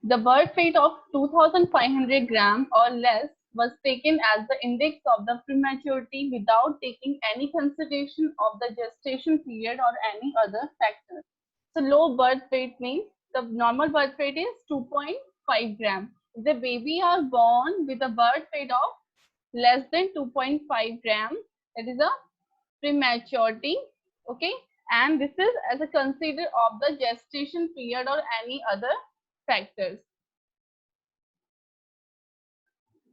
The birth weight of 2,500 gram or less was taken as the index of the prematurity without taking any consideration of the gestation period or any other factors. So low birth weight means the normal birth weight is 2.5 gram. If the baby are born with a birth weight of less than 2.5 gram, that is a prematurity. Okay, and this is as a consider of the gestation period or any other factors.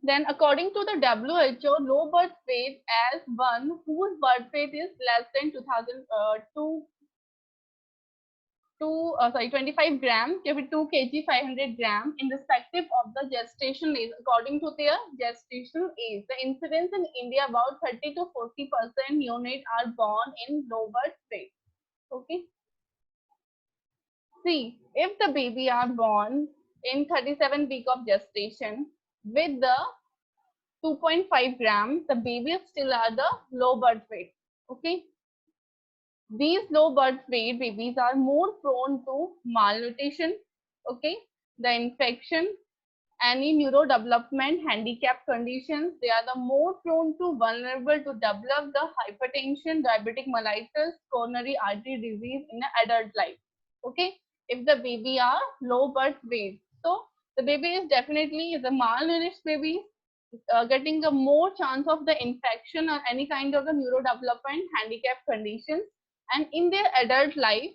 Then according to the WHO, low birth weight as one whose birth weight is less than 25 gram, 2 kg 500 gram in respective of the gestation age. According to their gestation age, the incidence in India about 30 to 40% unit are born in low birth weight. Okay. See, if the baby are born in 37 week of gestation with the 2.5 gram, the babies still are the low birth weight. Okay. These low birth weight babies are more prone to malnutrition, okay, the infection, any neurodevelopment handicap conditions. They are the more prone to vulnerable to develop the hypertension, diabetic mellitus, coronary artery disease in adult life. Okay, if the baby are low birth weight, so the baby is definitely is a malnourished baby, getting a more chance of the infection or any kind of the neurodevelopment handicap conditions, and in their adult life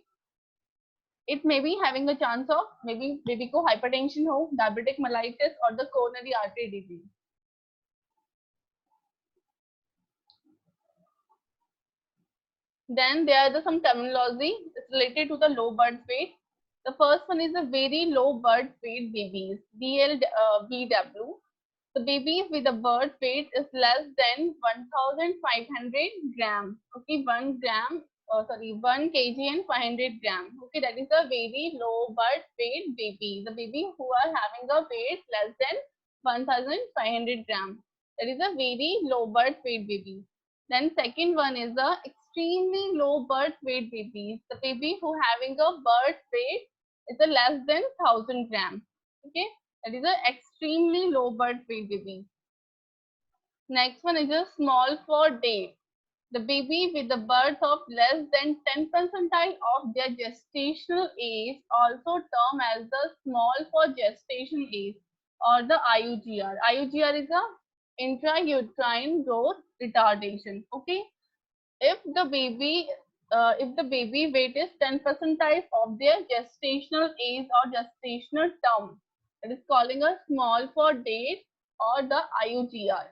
it may be having a chance of maybe baby ko hypertension ho, diabetic mellitus or the coronary artery disease. Then there are some terminology related to the low birth weight. The first one is a very low birth weight babies, BW. The babies with a birth weight is less than 1,500 gram. Okay, 1 gram, 1 kg and 500 gram. Okay, that is a very low birth weight baby. The baby who are having a weight less than 1,500 gram. That is a very low birth weight baby. Then second one is the extremely low birth weight babies. The baby who having a birth weight is a less than 1,000 gram. Okay, that is a extremely low birth weight baby. Next one is a small for date. The baby with the birth of less than 10 percentile of their gestational age, also termed as the small for gestation age or the IUGR. IUGR is a intrauterine growth retardation. Okay, if the baby weight is 10 percentile of their gestational age or gestational term, it is calling a small for date or the IUGR.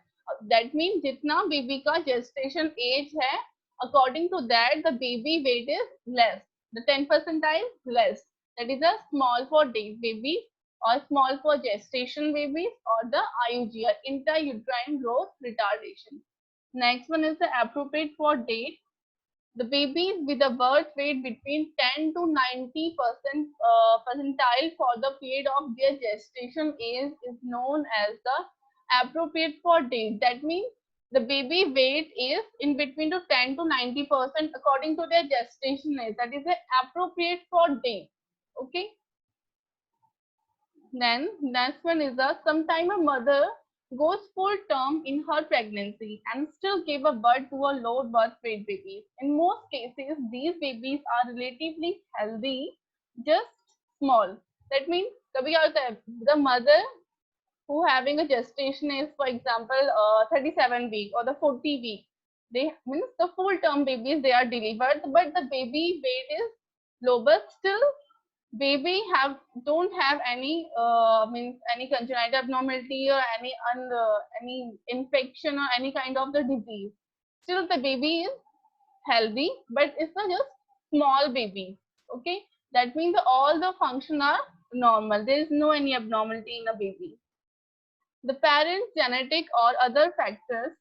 That means जितना baby का gestation age है, according to that the baby weight is less, the 10 percentile less. That is a small for date baby or small for gestation babies or the IUGR, intrauterine growth retardation. Next one is the appropriate for date. The babies with a birth weight between 10 to 90% percentile for the period of their gestation age is known as the appropriate for date. That means the baby weight is in between to 10 to 90% according to their gestation age. That is the appropriate for date. Okay. Then next one is the sometime a mother goes full term in her pregnancy and still give a birth to a low birth weight baby. In most cases, these babies are relatively healthy, just small. That means कभी क्या होता है, the mother who having a gestation is, for example, 37 week or the 40 week, they means the full term babies they are delivered, but the baby weight is low, but still baby don't have any means any congenital abnormality or any infection or any kind of the disease. Still the baby is healthy, but it's a just small baby. Okay, that means all the function are normal. There is no any abnormality in a baby. The parents genetic or other factors,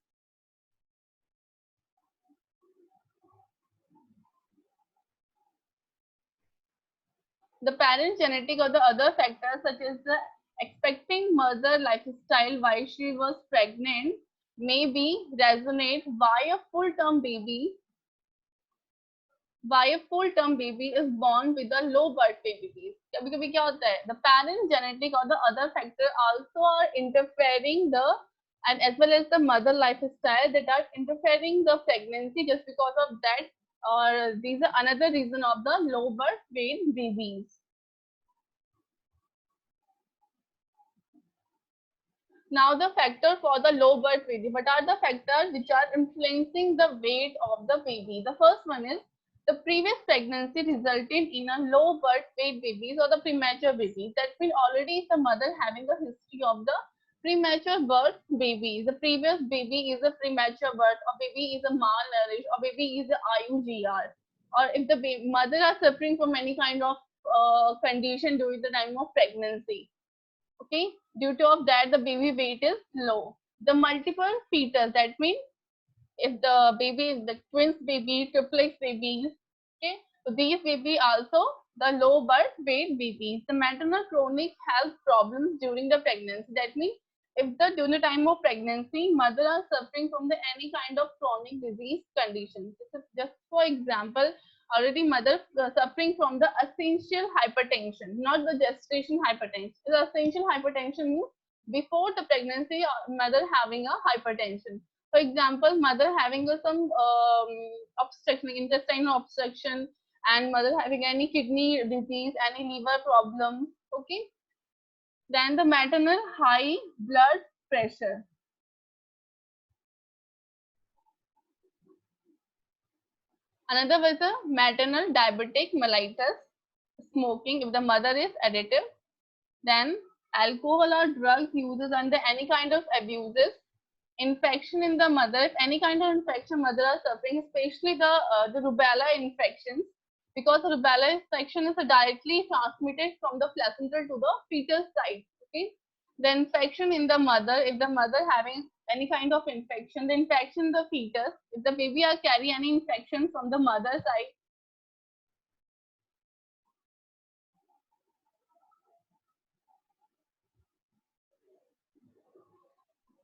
the parents genetic or the other factors such as the expecting mother lifestyle while she was pregnant may be resonate why a full term baby why a full term baby is born with a low birth weight babies. कभी कभी क्या होता है, the parent genetic or the other factor also are interfering the, and as well as the mother lifestyle that are interfering the pregnancy, just because of that, or these are another reason of the low birth weight babies. Now the factor for the low birth weight. What are the factors which are influencing the weight of the baby? The first one is the previous pregnancy resulted in a low birth weight babies or the premature babies. That means already the mother having a history of the premature birth babies. The previous baby is a premature birth, or baby is a malnourished, or baby is a IUGR. Or if the mother are suffering from any kind of condition during the time of pregnancy. Okay, due to of that the baby weight is low. The multiple fetus, that means if the baby is the twins baby, triplets babies, okay, so these baby also the low birth weight babies. The maternal chronic health problems during the pregnancy, that means if the during the time of pregnancy mother are suffering from the any kind of chronic disease condition. Just for example, already mother suffering from the essential hypertension, not the gestation hypertension. The essential hypertension means before the pregnancy mother having a hypertension. For example, mother having some obstruction, intestinal obstruction, and mother having any kidney disease, any liver problem. Okay, then the maternal high blood pressure. Another was a maternal diabetic mellitus, smoking if the mother is additive, then alcohol or drugs uses under any kind of abuses, infection in the mother, if any kind of infection mother are suffering, especially the rubella infections, because rubella infection is directly transmitted from the placental to the fetus side. Okay, the infection in the mother, if the mother having any kind of infection, the infection in the fetus, if the baby are carry any infection from the mother side.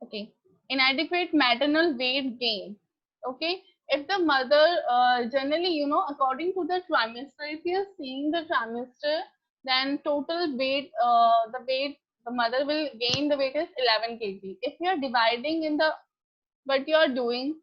Okay, inadequate maternal weight gain. Okay, if the mother generally, according to the trimester, if you are seeing the trimester, then total weight, the weight the mother will gain the weight is 11 kg. If you are dividing in the what you are doing,